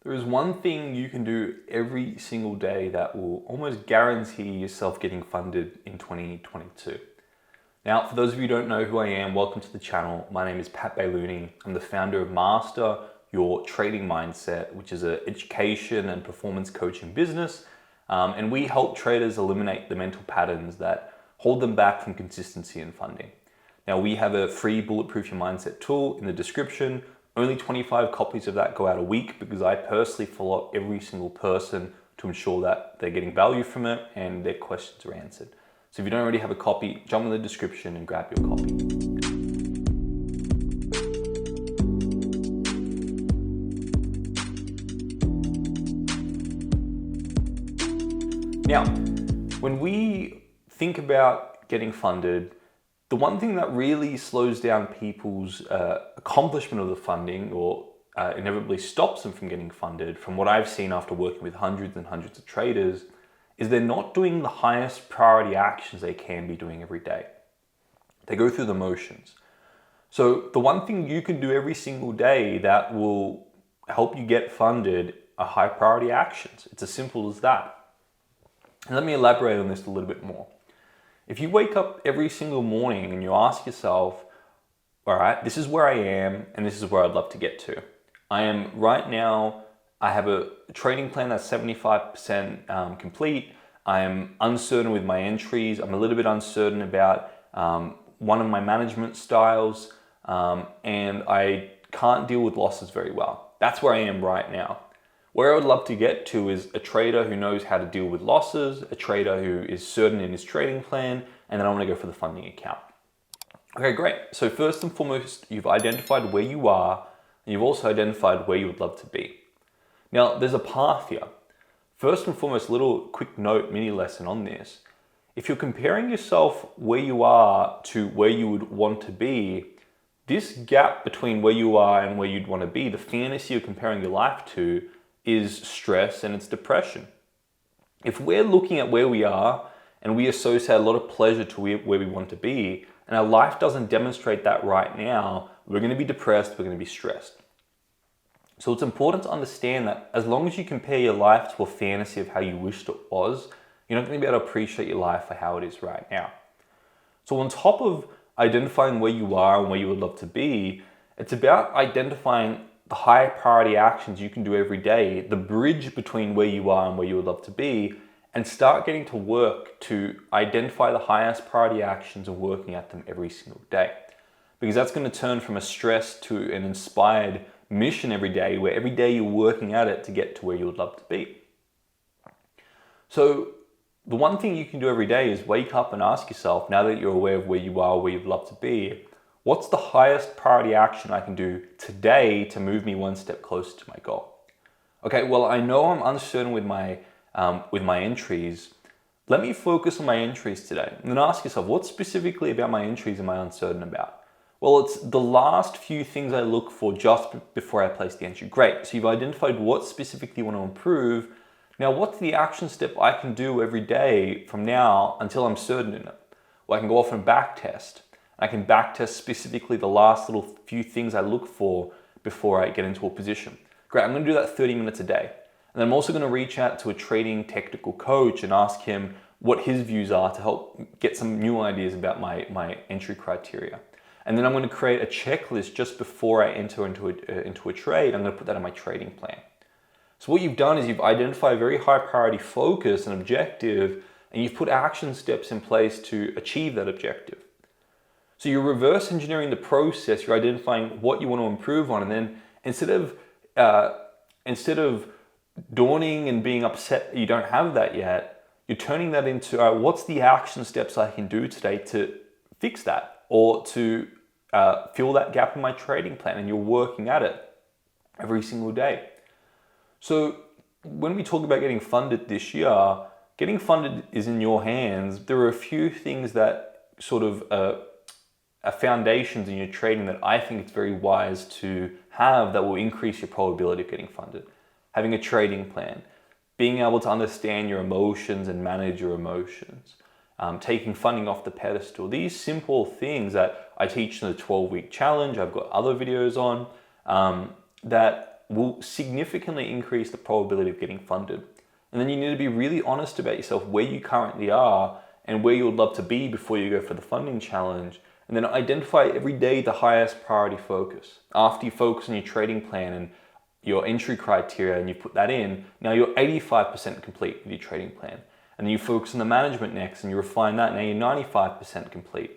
There is one thing you can do every single day that will almost guarantee yourself getting funded in 2022. Now, for those of you who don't know who I am, welcome to the channel. My name is Bailouni. I'm the founder of Master Your Trading Mindset, which is an education and performance coaching business. And we help traders eliminate the mental patterns that hold them back from consistency and funding. Now, we have a free Bulletproof Your Mindset tool in the description. Only 25 copies of that go out a week because I personally follow up every single person to ensure that they're getting value from it and their questions are answered. So if you don't already have a copy, jump in the description and grab your copy. Now, when we think about getting funded, the one thing that really slows down people's accomplishment of the funding or inevitably stops them from getting funded, from what I've seen after working with hundreds and hundreds of traders, is they're not doing the highest priority actions they can be doing every day. They go through the motions. So the one thing you can do every single day that will help you get funded are high priority actions. It's as simple as that. And let me elaborate on this a little bit more. If you wake up every single morning and you ask yourself, all right, this is where I am and this is where I'd love to get to. I am right now, I have a trading plan that's 75% complete. I am uncertain with my entries. I'm a little bit uncertain about one of my management styles and I can't deal with losses very well. That's where I am right now. Where I would love to get to is a trader who knows how to deal with losses, a trader who is certain in his trading plan, and then I want to go for the funding account. Okay, great. So first and foremost, you've identified where you are, and you've also identified where you would love to be. Now, there's a path here. First and foremost, little quick note, mini lesson on this. If you're comparing yourself where you are to where you would want to be, this gap between where you are and where you'd want to be, the fantasy you're comparing your life to, is stress and it's depression. If we're looking at where we are and we associate a lot of pleasure to where we want to be, and our life doesn't demonstrate that right now, we're going to be depressed, we're going to be stressed. So it's important to understand that as long as you compare your life to a fantasy of how you wished it was, you're not going to be able to appreciate your life for how it is right now. So on top of identifying where you are and where you would love to be, it's about identifying the high priority actions you can do every day, the bridge between where you are and where you would love to be, and start getting to work to identify the highest priority actions and working at them every single day. Because that's going to turn from a stress to an inspired mission every day, where every day you're working at it to get to where you would love to be. So the one thing you can do every day is wake up and ask yourself, now that you're aware of where you are, where you'd love to be, what's the highest priority action I can do today to move me one step closer to my goal? Okay, well, I know I'm uncertain with my entries. Let me focus on my entries today. And then ask yourself, what specifically about my entries am I uncertain about? Well, it's the last few things I look for just before I place the entry. Great, so you've identified what specifically you want to improve. Now, what's the action step I can do every day from now until I'm certain in it? Well, I can go off and back test. I can backtest specifically the last little few things I look for before I get into a position. Great, I'm going to do that 30 minutes a day. And then I'm also going to reach out to a trading technical coach and ask him what his views are to help get some new ideas about my entry criteria. And then I'm going to create a checklist just before I enter into a trade. I'm going to put that in my trading plan. So what you've done is you've identified a very high priority focus and objective, and you've put action steps in place to achieve that objective. So you're reverse engineering the process, you're identifying what you want to improve on, and then instead of dawning and being upset that you don't have that yet, you're turning that into what's the action steps I can do today to fix that or to fill that gap in my trading plan, and you're working at it every single day. So when we talk about getting funded this year, getting funded is in your hands. There are a few things that sort of foundations in your trading that I think it's very wise to have that will increase your probability of getting funded. Having a trading plan, being able to understand your emotions and manage your emotions, taking funding off the pedestal. These simple things that I teach in the 12-week challenge, I've got other videos on, that will significantly increase the probability of getting funded. And then you need to be really honest about yourself, where you currently are and where you would love to be before you go for the funding challenge. And then identify every day the highest priority focus. After you focus on your trading plan and your entry criteria and you put that in, now you're 85% complete with your trading plan. And then you focus on the management next and you refine that, now you're 95% complete,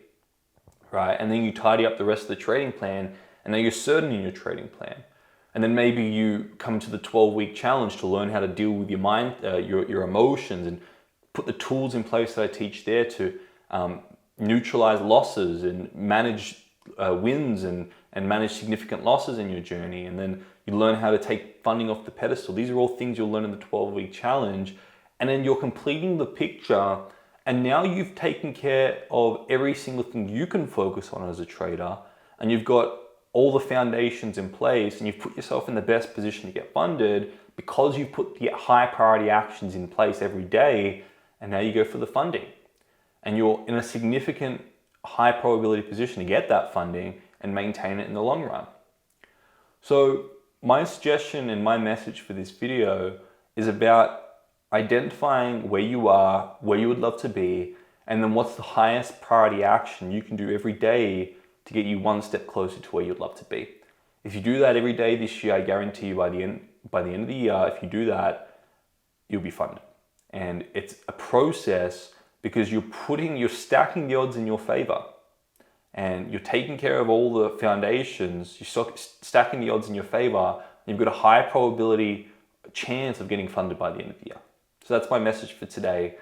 right? And then you tidy up the rest of the trading plan and now you're certain in your trading plan. And then maybe you come to the 12-week challenge to learn how to deal with your mind, your emotions, and put the tools in place that I teach there to neutralize losses and manage wins and manage significant losses in your journey. And then you learn how to take funding off the pedestal. These are all things you'll learn in the 12-week challenge. And then you're completing the picture. And now you've taken care of every single thing you can focus on as a trader. And you've got all the foundations in place and you've put yourself in the best position to get funded because you've put the high priority actions in place every day. And now you go for the funding. And you're in a significant high probability position to get that funding and maintain it in the long run. So my suggestion and my message for this video is about identifying where you are, where you would love to be, and then what's the highest priority action you can do every day to get you one step closer to where you'd love to be. If you do that every day this year, I guarantee you by the end of the year, if you do that, you'll be funded. And it's a process because you're stacking the odds in your favor and you're taking care of all the foundations, you're stacking the odds in your favor, and you've got a high probability chance of getting funded by the end of the year. So that's my message for today.